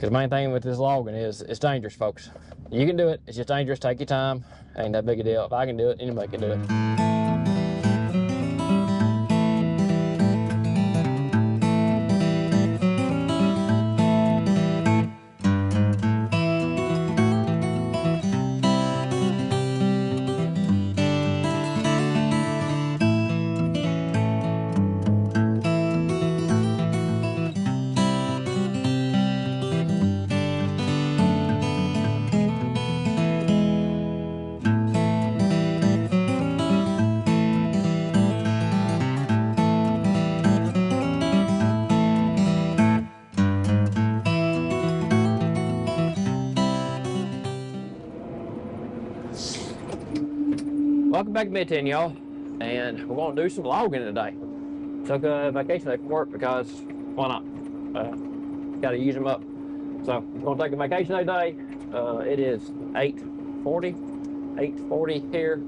Because the main thing with this logging is it's dangerous, folks. You can do it, it's just dangerous. Take your time. Ain't that big a deal. If I can do it, anybody can do it. Welcome back to Mid-10, y'all, and we're going to do some logging today. Took a vacation day from work because why not? Got to use them up. So we're going to take a vacation day today. It is 8:40 here.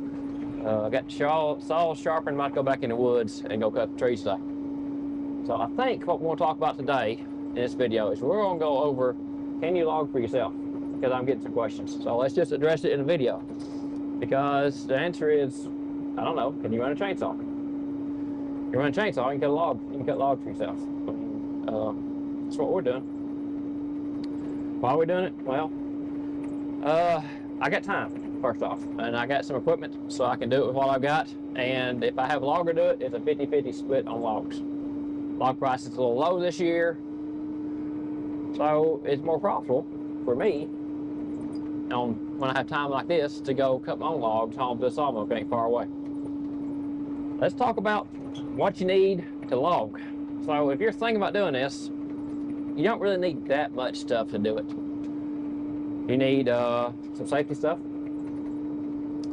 I got the saw sharpened. Might go back in the woods and go cut the trees today. So I think what we're going to talk about today in this video is we're going to go over, can you log for yourself? Because I'm getting some questions. So let's just address it in a video. Because the answer is, I don't know, can you run a chainsaw? You run a chainsaw, you can cut a log. You can cut logs for yourself. That's what we're doing. Why are we doing it? Well, I got time, first off, and I got some equipment, so I can do it with what I've got. And if I have a logger do it, it's a 50-50 split on logs. Log price is a little low this year, so it's more profitable for me when I have time like this to go cut my own logs home to the sawmill that ain't far away. Let's talk about what you need to log. So if you're thinking about doing this, you don't really need that much stuff to do it. You need some safety stuff,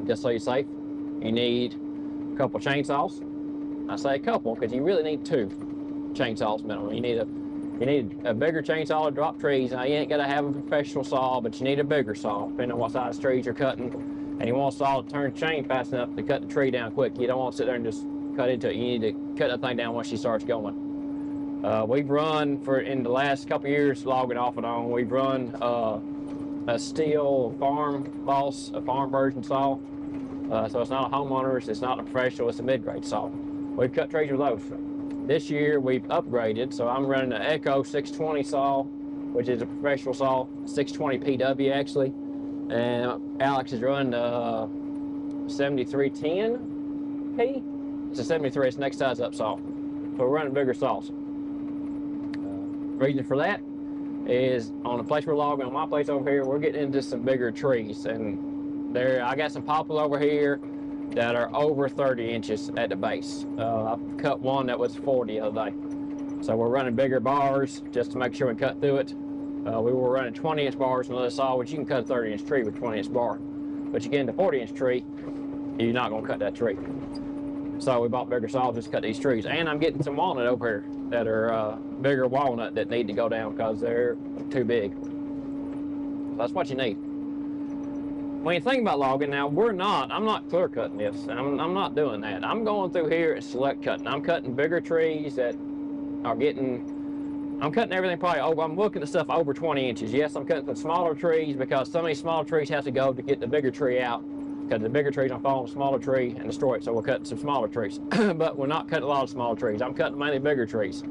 just so you're safe. You need a couple chainsaws. I say a couple because you really need 2 chainsaws minimum. You need a bigger chainsaw to drop trees. Now, you ain't got to have a professional saw, but you need a bigger saw, depending on what size trees you're cutting. And you want a saw to turn chain fast enough to cut the tree down quick. You don't want to sit there and just cut into it. You need to cut that thing down once she starts going. We've run, in the last couple years, logging off and on, we've run a steel farm boss, a farm version saw. So it's not a homeowner's, it's not a professional, it's a mid-grade saw. We've cut trees with those. This year we've upgraded, so I'm running an Echo 620 saw, which is a professional saw, 620 PW actually, and Alex is running 7310P. It's a 73, it's the next size up saw. So we're running bigger saws. Reason for that is on the place we're logging, on my place over here, we're getting into some bigger trees, and I got some poplar over here that are over 30 inches at the base. I cut one that was 40 the other day. So we're running bigger bars just to make sure we cut through it. We were running 20-inch bars on the other saw, which you can cut a 30-inch tree with a 20-inch bar. But you get into a 40-inch tree, you're not gonna cut that tree. So we bought bigger saws just to cut these trees. And I'm getting some walnut over here that are bigger walnut that need to go down because they're too big. So that's what you need. When you think about logging, now I'm not clear cutting this. I'm not doing that. I'm going through here and select cutting. I'm cutting bigger trees that are I'm cutting everything probably over, I'm looking at stuff over 20 inches. Yes, I'm cutting some smaller trees because some of these smaller trees have to go to get the bigger tree out, because the bigger trees don't fall on the smaller tree and destroy it, so we're cutting some smaller trees. But we're not cutting a lot of smaller trees. I'm cutting mainly bigger trees.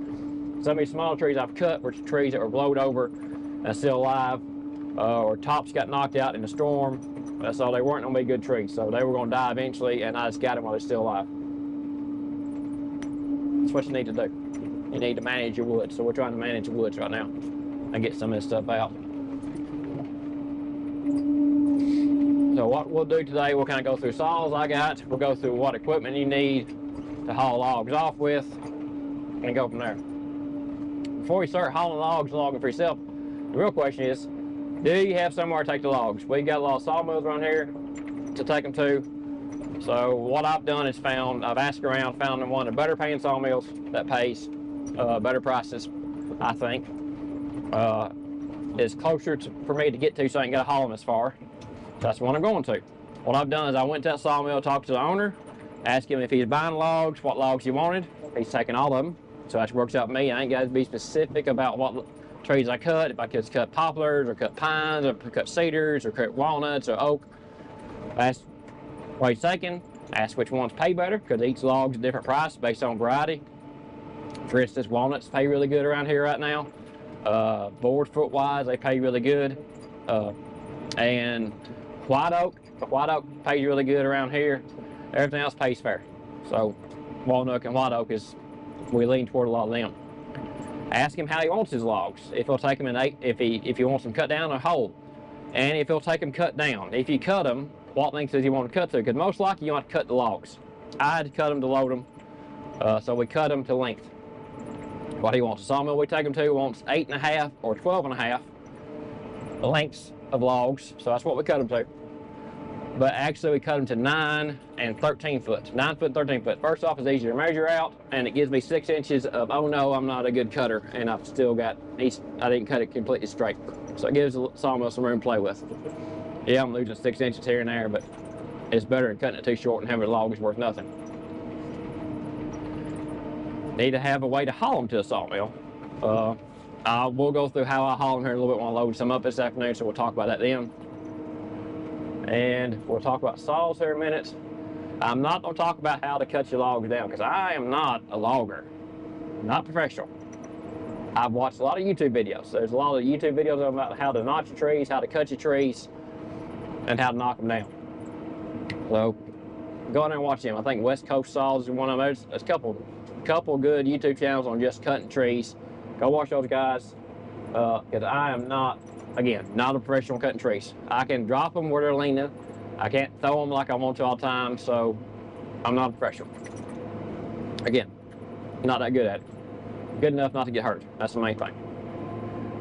Some of these smaller trees I've cut were trees that were blowed over and still alive, or tops got knocked out in a storm. So they weren't going to be good trees. So they were going to die eventually, and I just got them while they're still alive. That's what you need to do. You need to manage your woods. So we're trying to manage the woods right now and get some of this stuff out. So what we'll do today, we'll kind of go through saws I got. We'll go through what equipment you need to haul logs off with, and go from there. Before you start hauling logs and logging for yourself, the real question is, do you have somewhere to take the logs? We got a lot of sawmills around here to take them to. So what I've done is I've asked around, found one of the better paying sawmills that pays better prices, I think. Is closer for me to get to, so I ain't got to haul them as far. So that's the one I'm going to. What I've done is I went to that sawmill, talked to the owner, asked him if he's buying logs, what logs he wanted. He's taking all of them. So that works out for me. I ain't got to be specific about trees I cut, if I just cut poplars or cut pines or cut cedars or cut walnuts or oak. Ask what he's taking, ask which ones pay better, because each log's a different price based on variety. For instance, walnuts pay really good around here right now. Board foot wise, they pay really good. And white oak pays really good around here. Everything else pays fair. So walnut and white oak we lean toward a lot of them. Ask him how he wants his logs. If he'll take them in if he wants them cut down or whole, and if he'll take them cut down. If you cut them, what length does he want to cut to? Because most likely you want to cut the logs. I had to cut them to load them, so we cut them to length. What he wants. The sawmill we take them to wants 8.5 or 12.5 lengths of logs, so that's what we cut them to. But actually we cut them to 9 and 13 foot. 9 foot, 13 foot. First off, it's easier to measure out, and it gives me 6 inches of, oh no, I'm not a good cutter, and I've still got, I didn't cut it completely straight. So it gives the sawmill some room to play with. Yeah, I'm losing 6 inches here and there, but it's better than cutting it too short and having a log is worth nothing. Need to have a way to haul them to a sawmill. We'll go through how I haul them here in a little bit when I load some up this afternoon, so we'll talk about that then. And we'll talk about saws here in a minute. I'm not going to talk about how to cut your logs down, because I am not a logger, not professional. I've watched a lot of YouTube videos. There's a lot of YouTube videos about how to notch your trees, how to cut your trees, and how to knock them down. So go in there and watch them. I think West Coast Saws is one of those. There's a couple good YouTube channels on just cutting trees. Go watch those guys, because I am not, again, not a professional cutting trees. I can drop them where they're leaning. I can't throw them like I want to all the time, so I'm not a professional. Again, not that good at it. Good enough not to get hurt. That's the main thing.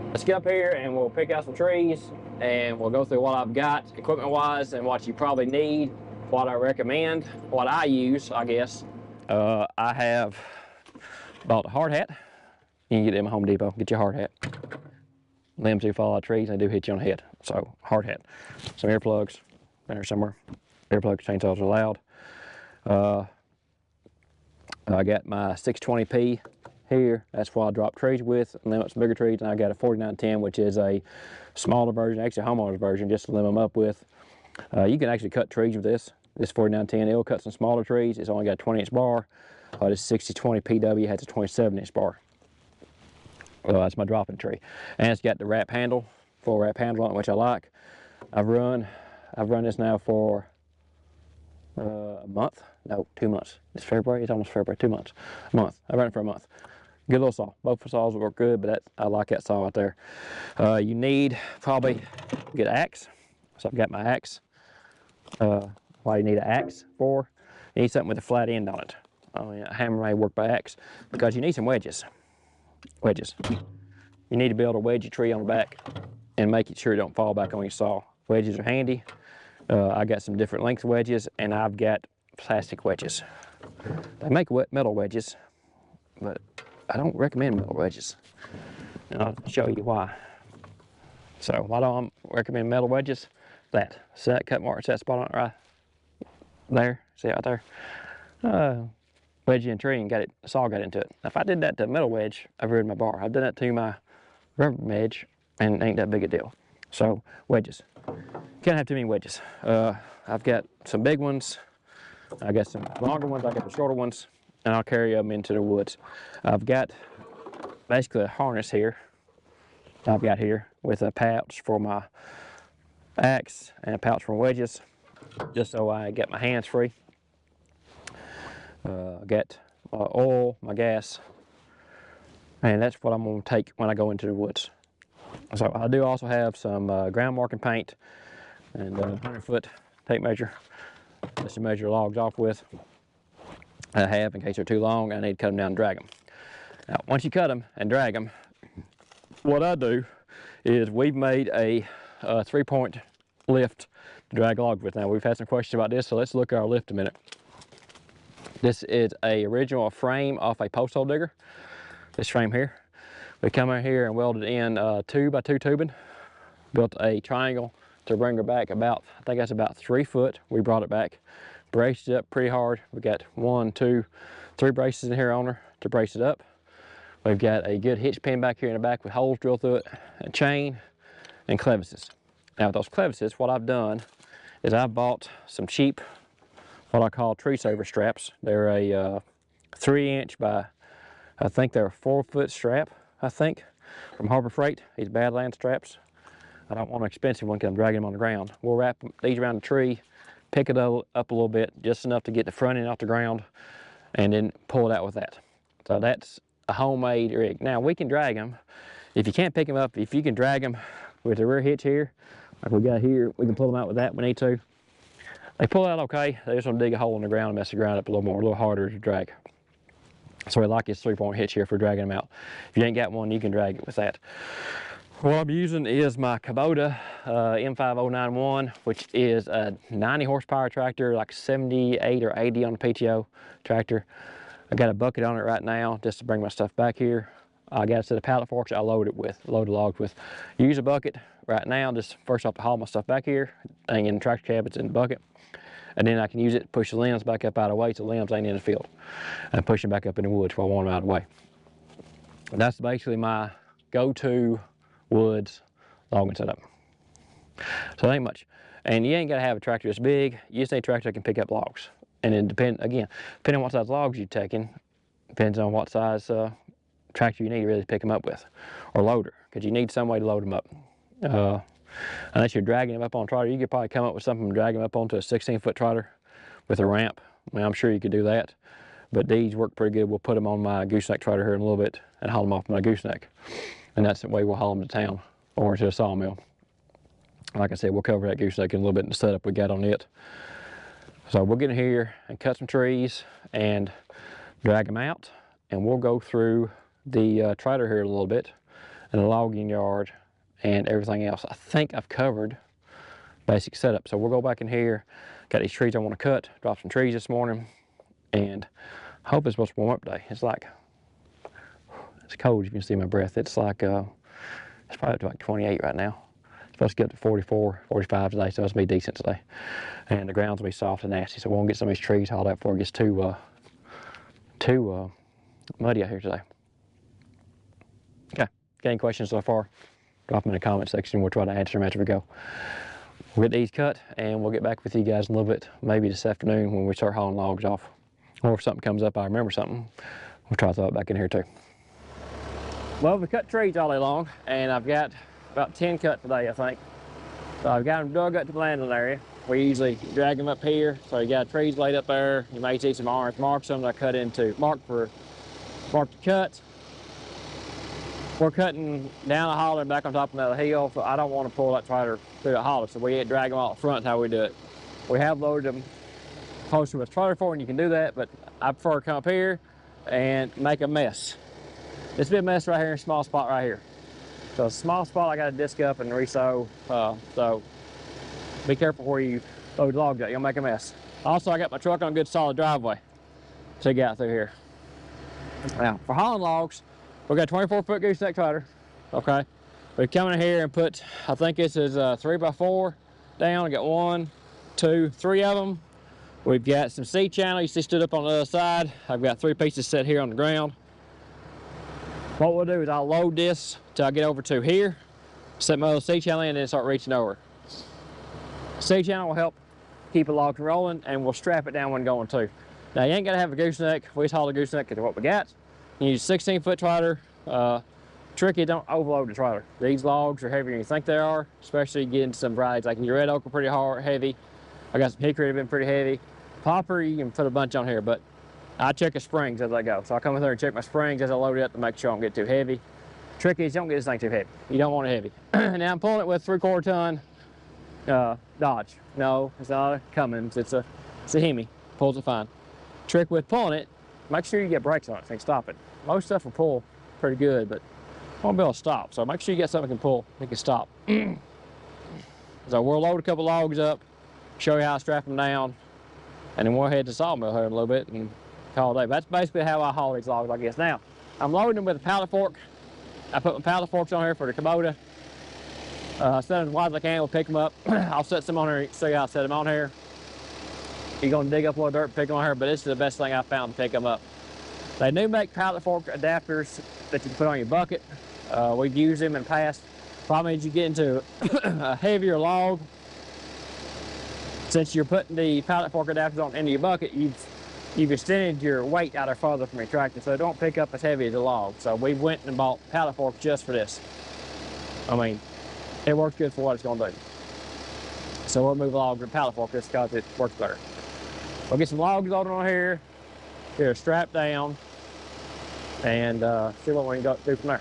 Let's get up here and we'll pick out some trees, and we'll go through what I've got equipment-wise and what you probably need, what I recommend, what I use, I guess. I have bought a hard hat. You can get it in Home Depot. Get your hard hat. Limbs do fall out of trees, and they do hit you on the head. So, hard hat. Some earplugs there somewhere. Earplugs, chainsaws are allowed. I got my 620p here. That's what I drop trees with, limit some bigger trees. And I got a 4910, which is a smaller version, actually a homeowner's version, just to limit them up with. You can actually cut trees with this. This 4910, it'll cut some smaller trees. It's only got a 20-inch bar. This 6020 PW has a 27-inch bar. That's my dropping tree. And it's got the wrap handle, full wrap handle on it, which I like. I've run this now for a month. No, 2 months. It's February, it's almost February, 2 months. A month, I run it for a month. Good little saw. Both saws work good, but I like that saw right there. You need probably get an axe. So I've got my axe. Why you need an axe for? You need something with a flat end on it. A hammer may work by axe, because you need some wedges. Wedges. You need to be able to wedge your tree on the back and make it sure it don't fall back on your saw. Wedges are handy. I got some different length wedges, and I've got plastic wedges. They make metal wedges, but I don't recommend metal wedges. And I'll show you why. So why don't I recommend metal wedges? See that cut mark, see that spot on it right there? See it right there? Wedge in a tree and the saw got into it. If I did that to a metal wedge, I've ruined my bar. I've done that to my rubber wedge, and it ain't that big a deal. So wedges. Can't have too many wedges. I've got some big ones. I got some longer ones. I got the shorter ones, and I'll carry them into the woods. I've got basically a harness here. I've got here with a pouch for my axe and a pouch for wedges, just so I get my hands free. I got my oil, my gas, and that's what I'm going to take when I go into the woods. So I do also have some ground marking paint and a 100-foot tape measure just to measure logs off with. I have, in case they're too long, I need to cut them down and drag them. Now, once you cut them and drag them, what I do is we've made a 3-point lift to drag logs with. Now, we've had some questions about this, so let's look at our lift a minute. This is a original frame off a post hole digger. This frame here. We come in here and welded in 2x2 tubing. Built a triangle to bring her back about, I think that's about 3 foot. We brought it back, braced it up pretty hard. We got 1, 2, 3 braces in here on her to brace it up. We've got a good hitch pin back here in the back with holes drilled through it, a chain, and clevises. Now with those clevises, what I've done is I've bought some cheap, what I call tree saver straps. They're a 3-inch by, I think they're a 4-foot strap, I think, from Harbor Freight. These Badland straps. I don't want an expensive one because I'm dragging them on the ground. We'll wrap these around the tree, pick it up a little bit, just enough to get the front end off the ground, and then pull it out with that. So that's a homemade rig. Now we can drag them. If you can't pick them up, if you can drag them with the rear hitch here, like we got here, we can pull them out with that when we need to. They pull out okay. They just want to dig a hole in the ground and mess the ground up a little more, a little harder to drag. So we like this 3-point hitch here for dragging them out. If you ain't got one, you can drag it with that. What I'm using is my Kubota M5091, which is a 90 horsepower tractor, like 78 or 80 on the PTO tractor. I got a bucket on it right now just to bring my stuff back here. I got a set of pallet forks I load the logs with. Use a bucket right now, just first off to haul my stuff back here, hang in the tractor cab, it's in the bucket. And then I can use it to push the limbs back up out of the way so the limbs ain't in the field. And push them back up in the woods where I want them out of the way. And that's basically my go-to woods logging setup. So it ain't much. And you ain't gotta have a tractor this big, you just need a tractor that can pick up logs. And it depending on what size logs you're taking, depends on what size tractor you need to really pick them up with, or loader, because you need some way to load them up. Unless you're dragging them up on a trotter, you could probably come up with something and drag them up onto a 16-foot trotter with a ramp. I mean, I'm sure you could do that, but these work pretty good. We'll put them on my gooseneck trotter here in a little bit and haul them off my gooseneck. And that's the way we'll haul them to town or to a sawmill. Like I said, we'll cover that gooseneck in a little bit in the setup we got on it. So we'll get in here and cut some trees and drag them out, and we'll go through the trotter here a little bit and the logging yard and everything else. I think I've covered basic setup. So we'll go back in here, got these trees I want to cut, drop some trees this morning, and I hope it's supposed to warm up today. It's like, it's cold, you can see my breath. It's like, it's probably up to like 28 right now. It's supposed to get up to 44, 45 today, so it's gonna be decent today. And the ground's gonna be soft and nasty, so we won't get some of these trees hauled out before it gets too muddy out here today. Okay, got any questions so far? Drop them in the comment section. We'll try to answer them as we go. We'll get these cut and we'll get back with you guys in a little bit, maybe this afternoon when we start hauling logs off. Or if something comes up, I remember something, we'll try to throw it back in here too. Well, we cut trees all day long, and I've got about 10 cut today, I think. So I've got them dug up to the landing area. We usually drag them up here. So you got trees laid up there. You may see some orange marks, some that I cut into, mark to cut. We're cutting down the holler and back on top of another hill, so I don't want to pull that trailer through the holler, so we drag them all up front. How we do it. We have loaded them closer with trailer for, and you can do that, but I prefer to come up here and make a mess. This will be a mess right here in a small spot right here. So a small spot I got to disc up and resow, so be careful where you load logs at, you'll make a mess. Also, I got my truck on a good solid driveway to get out through here. Now, for hauling logs, we got a 24-foot gooseneck trailer, okay? We come in here and put, I think this is 3x4 down. I got 1, 2, 3 of them. We've got some C-channel, you see stood up on the other side. I've got 3 pieces set here on the ground. What we'll do is I'll load this till I get over to here, set my other C-channel in, and then start reaching over. C-channel will help keep the logs rolling, and we'll strap it down when going too. Now you ain't gotta have a gooseneck. We just haul the gooseneck to what we got. You use a 16-foot trailer. Tricky, don't overload the trailer. These logs are heavier than you think they are, especially getting some varieties. Like your red oak are pretty hard, heavy. I got some hickory that have been pretty heavy. Popper, you can put a bunch on here, but I check the springs as I go. So I come in there and check my springs as I load it up to make sure I don't get too heavy. Tricky is don't get this thing too heavy. You don't want it heavy. Now I'm pulling it with 3/4 ton Dodge. No, it's not a Cummins, it's a Hemi. Pulls it fine. Trick with pulling it, make sure you get brakes on it so you can stop it. Most stuff will pull pretty good, but I won't be able to stop. So make sure you get something that can pull, that can stop. So we'll load a couple logs up, show you how to strap them down, and then we'll head to the sawmill here in a little bit and call it a day. But that's basically how I haul these logs, I guess. Now, I'm loading them with a pallet fork. I put my pallet forks on here for the Kubota. Set them as wide as I can, we'll pick them up. I'll set some on here, show you how to set them on here. You're gonna dig up a little dirt and pick them on here, but this is the best thing I found to pick them up. They do make pallet fork adapters that you can put on your bucket. We've used them in the past. Problem is you get into a heavier log. Since you're putting the pallet fork adapters on into your bucket, you've extended your weight out there farther from your tractor, so it don't pick up as heavy as a log. So we went and bought pallet forks just for this. I mean, it works good for what it's gonna do. So we'll move along with the pallet fork just because it works better. We'll get some logs loaded on here, get her strapped down, and see what we can do from there.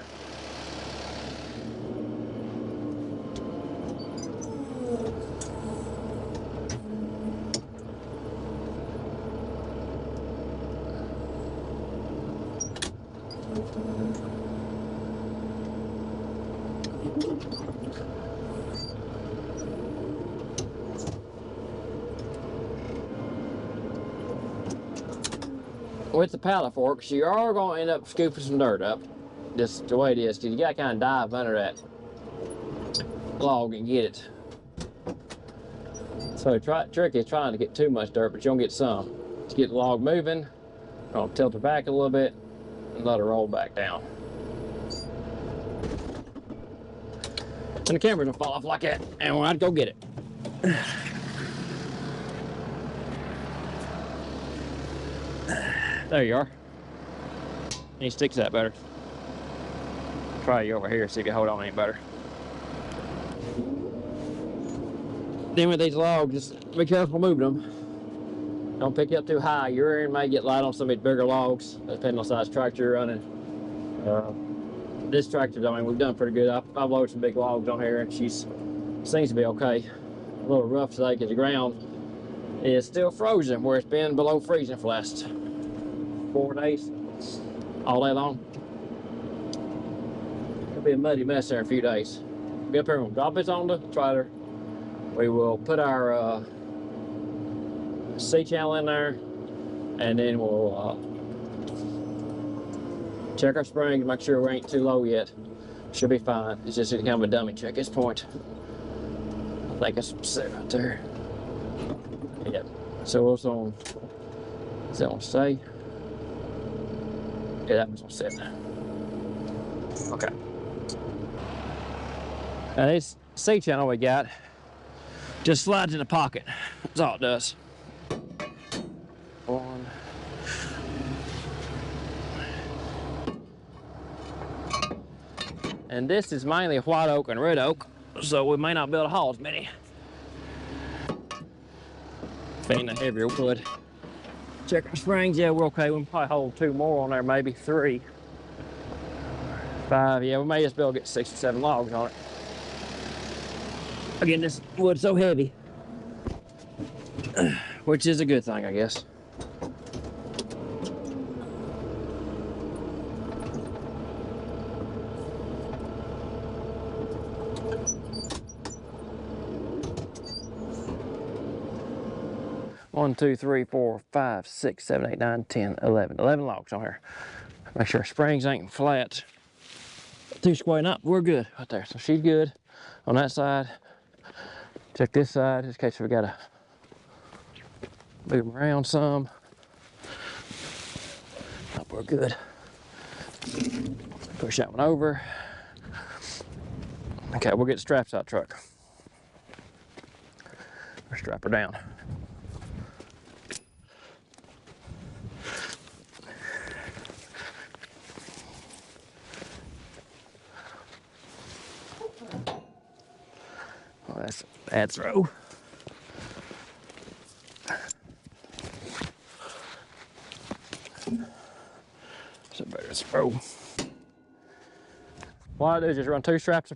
With the pallet forks, you are going to end up scooping some dirt up. Just the way it is, because you got to kind of dive under that log and get it. So the trick is trying to get too much dirt, but you're going to get some. To get the log moving, I'll tilt her back a little bit and let her roll back down. And the camera's gonna fall off like that, and I'd go get it. There you are. He sticks that better. Try you over here, see if you hold on any better. Then with these logs, just be careful moving them. Don't pick you up too high. Your rear end may get light on some of these bigger logs, depending on the size tractor you're running. This tractor, I mean, we've done pretty good. I've loaded some big logs on here, and seems to be okay. A little rough today because the ground is still frozen, where it's been below freezing for the last 4 days, all day long. It'll be a muddy mess there in a few days. We'll get up here and we'll drop this on the trailer. We will put our C-channel in there, and then we'll check our springs, make sure we ain't too low yet. Should be fine. It's just kind of a dummy check at this point. I think it's set right there. Yep. So it's on. Is that on stay? Yeah, that one's on set. Okay. Now this C-channel we got just slides in the pocket. That's all it does. One. And this is mainly white oak and red oak, so we may not be able to haul as many. Being a heavier wood. Check our springs, yeah, we're okay. We can probably hold 2 more on there, maybe 3. 5, yeah, we may just be able to get 6 or 7 logs on it. Again, this wood's so heavy, which is a good thing, I guess. One, 2, 3, 4, 5, 6, 7, 8, 9, 10, 11. 11 logs on here. Make sure our springs ain't flat. Too square, up, we're good right there. So she's good on that side. Check this side, just in case we gotta move them around some. Nope, we're good. Push that one over. Okay, we'll get the straps out of the truck. Or strap her down. Oh, that's a bad throw. It's a better throw. What I do is just run 2 straps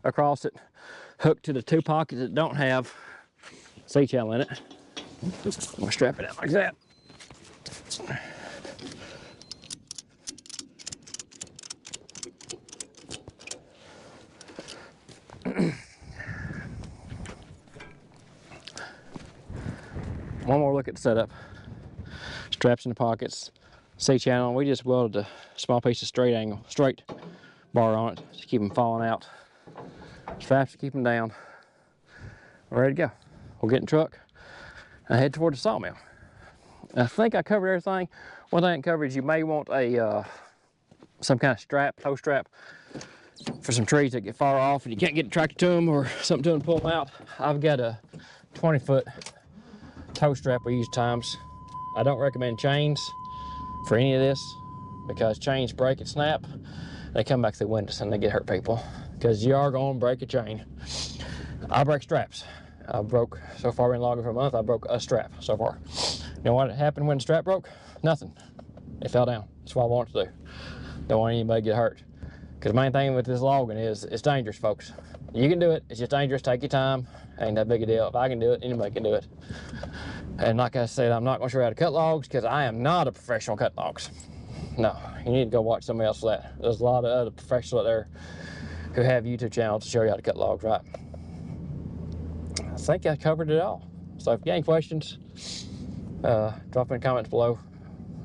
across it, hook to the 2 pockets that don't have C-channel in it. I'm gonna strap it out like that. One more look at the setup. Straps in the pockets, C-channel. We just welded a small piece of straight bar on it to keep them falling out. Straps to keep them down. We're ready to go. We'll get in the truck and head toward the sawmill. I think I covered everything. One thing I covered is you may want a some kind of strap, tow strap, for some trees that get far off and you can't get a tractor to them or something to them to pull them out. I've got a 20-foot tow strap we use times. I don't recommend chains for any of this because chains break and snap. They come back through windows and they get hurt people because you are going to break a chain. I break straps. I broke, so far been logging for a month, I broke a strap so far. You know what happened when the strap broke? Nothing. It fell down. That's what I want to do. Don't want anybody to get hurt. Because the main thing with this logging is it's dangerous, folks. You can do it. It's just dangerous. Take your time. Ain't that big a deal. If I can do it, anybody can do it. And like I said, I'm not going to show you how to cut logs because I am not a professional cut logs. No, you need to go watch somebody else for that. There's a lot of other professionals out there who have YouTube channels to show you how to cut logs, right? I think I covered it all. So if you got any questions, drop in the comments below.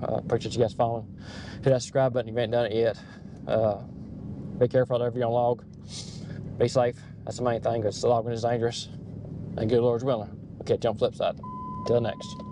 Appreciate you guys following. Hit that subscribe button if you ain't done it yet. Be careful out there if you're on log. Be safe. That's the main thing because the logging is dangerous. And good Lord's willing, we'll catch you on the flip side. Till next.